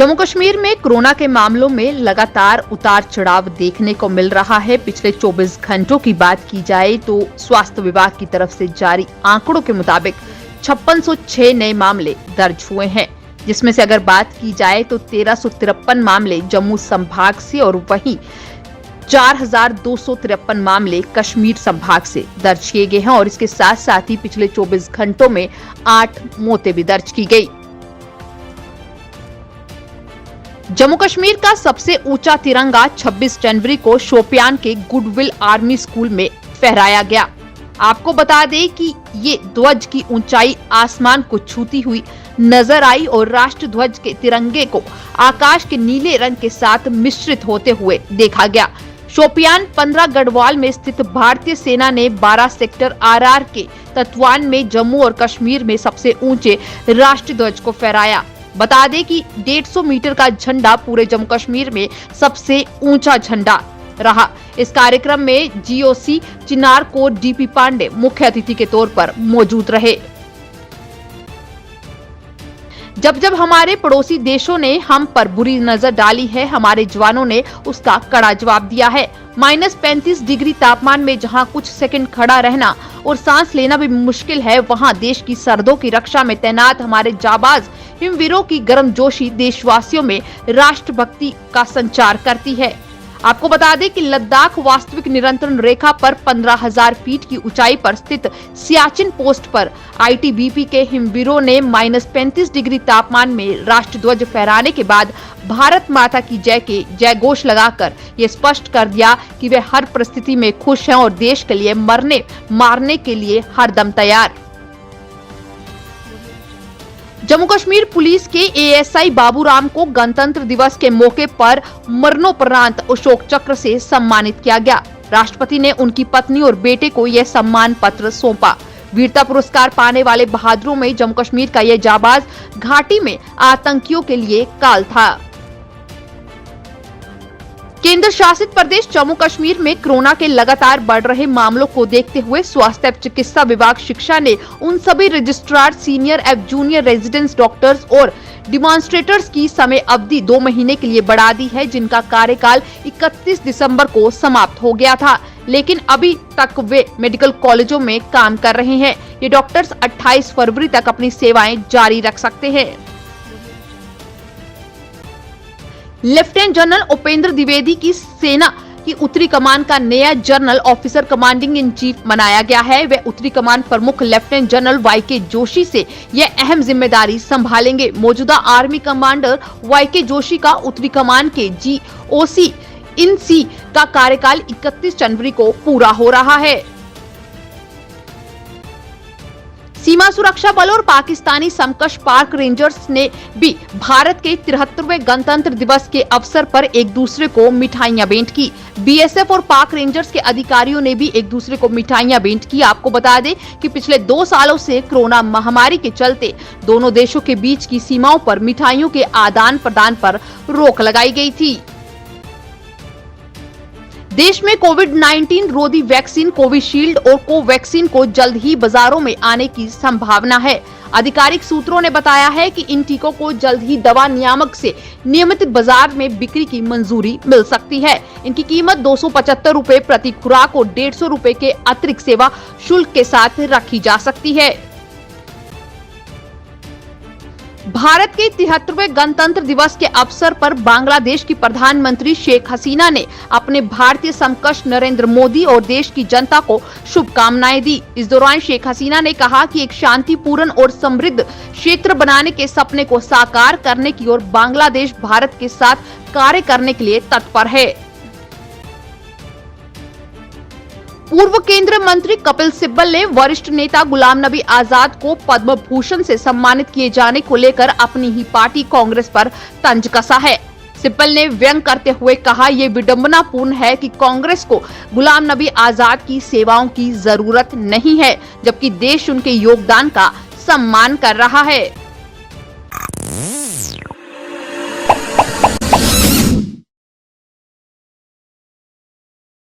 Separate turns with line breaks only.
जम्मू कश्मीर में कोरोना के मामलों में लगातार उतार चढ़ाव देखने को मिल रहा है। पिछले 24 घंटों की बात की जाए तो स्वास्थ्य विभाग की तरफ से जारी आंकड़ों के मुताबिक 5606 नए मामले दर्ज हुए हैं, जिसमें से अगर बात की जाए तो 1353 मामले जम्मू संभाग से और वहीं 4253 मामले कश्मीर संभाग से दर्ज किए गए हैं। और इसके साथ साथ ही पिछले 24 घंटों में 8 मौतें भी दर्ज की गई। जम्मू कश्मीर का सबसे ऊंचा तिरंगा 26 जनवरी को शोपियान के गुडविल आर्मी स्कूल में फहराया गया। आपको बता दें कि ये ध्वज की ऊंचाई आसमान को छूती हुई नजर आई और राष्ट्र ध्वज के तिरंगे को आकाश के नीले रंग के साथ मिश्रित होते हुए देखा गया। शोपियान 15 गढ़वाल में स्थित भारतीय सेना ने 12 सेक्टर RR के तत्वान में जम्मू और कश्मीर में सबसे ऊंचे राष्ट्रीय ध्वज को फहराया। बता दें कि 150 मीटर का झंडा पूरे जम्मू कश्मीर में सबसे ऊंचा झंडा रहा। इस कार्यक्रम में GOC चिनार को DP पांडे मुख्य अतिथि के तौर पर मौजूद रहे। जब हमारे पड़ोसी देशों ने हम पर बुरी नजर डाली है, हमारे जवानों ने उसका कड़ा जवाब दिया है। -35 डिग्री तापमान में जहां कुछ सेकंड खड़ा रहना और सांस लेना भी मुश्किल है, वहां देश की सरहदों की रक्षा में तैनात हमारे जाबाज हिमवीरों की गर्मजोशी देशवासियों में राष्ट्रभक्ति का संचार करती है। आपको बता दें कि लद्दाख वास्तविक नियंत्रण रेखा पर 15,000 फीट की ऊंचाई पर स्थित सियाचिन पोस्ट पर ITBP के हिमवीरों ने -35 डिग्री तापमान में राष्ट्रध्वज फहराने के बाद भारत माता की जय के जय घोष लगाकर ये स्पष्ट कर दिया कि वे हर परिस्थिति में खुश हैं और देश के लिए मरने मारने के लिए हरदम तैयार। जम्मू कश्मीर पुलिस के ASI बाबूराम को गणतंत्र दिवस के मौके पर मरणोपरांत अशोक चक्र से सम्मानित किया गया। राष्ट्रपति ने उनकी पत्नी और बेटे को यह सम्मान पत्र सौंपा। वीरता पुरस्कार पाने वाले बहादुरों में जम्मू कश्मीर का यह जाबाज घाटी में आतंकियों के लिए काल था। केंद्र शासित प्रदेश जम्मू कश्मीर में कोरोना के लगातार बढ़ रहे मामलों को देखते हुए स्वास्थ्य एवं चिकित्सा विभाग शिक्षा ने उन सभी रजिस्ट्रार, सीनियर एवं जूनियर रेजिडेंस डॉक्टर्स और डिमॉन्स्ट्रेटर्स की समय अवधि 2 महीने के लिए बढ़ा दी है, जिनका कार्यकाल 31 दिसंबर को समाप्त हो गया था, लेकिन अभी तक वे मेडिकल कॉलेजों में काम कर रहे हैं। ये डॉक्टर्स 28 फरवरी तक अपनी सेवाएं जारी रख सकते हैं। लेफ्टिनेंट जनरल उपेंद्र द्विवेदी की सेना की उत्तरी कमान का नया general officer commanding in chief बनाया गया है। वे उत्तरी कमान प्रमुख लेफ्टिनेंट जनरल YK जोशी से यह अहम जिम्मेदारी संभालेंगे। मौजूदा आर्मी कमांडर YK जोशी का उत्तरी कमान के GOC इन C का कार्यकाल 31 जनवरी को पूरा हो रहा है। सीमा सुरक्षा बल और पाकिस्तानी समकक्ष पाक रेंजर्स ने भी भारत के 73वें गणतंत्र दिवस के अवसर पर एक दूसरे को मिठाइयां भेंट की। BSF और पाक रेंजर्स के अधिकारियों ने भी एक दूसरे को मिठाइयां भेंट की। आपको बता दें कि पिछले 2 सालों से कोरोना महामारी के चलते दोनों देशों के बीच की सीमाओं पर मिठाइयों के आदान प्रदान पर रोक लगाई गई थी। देश में कोविड-19 रोधी वैक्सीन कोविशील्ड और कोवैक्सीन को जल्द ही बाजारों में आने की संभावना है। आधिकारिक सूत्रों ने बताया है कि इन टीकों को जल्द ही दवा नियामक से नियमित बाजार में बिक्री की मंजूरी मिल सकती है। इनकी कीमत 275 रुपए प्रति खुराक और 150 रुपए के अतिरिक्त सेवा शुल्क के साथ रखी जा सकती है। भारत के 73वें गणतंत्र दिवस के अवसर पर बांग्लादेश की प्रधानमंत्री शेख हसीना ने अपने भारतीय समकक्ष नरेंद्र मोदी और देश की जनता को शुभकामनाएं दी। इस दौरान शेख हसीना ने कहा कि एक शांतिपूर्ण और समृद्ध क्षेत्र बनाने के सपने को साकार करने की ओर बांग्लादेश भारत के साथ कार्य करने के लिए तत्पर है। पूर्व केंद्रीय मंत्री कपिल सिब्बल ने वरिष्ठ नेता गुलाम नबी आजाद को पद्म भूषण से सम्मानित किए जाने को लेकर अपनी ही पार्टी कांग्रेस पर तंज कसा है। सिब्बल ने व्यंग करते हुए कहा, ये विडंबनापूर्ण है कि कांग्रेस को गुलाम नबी आजाद की सेवाओं की जरूरत नहीं है, जबकि देश उनके योगदान का सम्मान कर रहा है।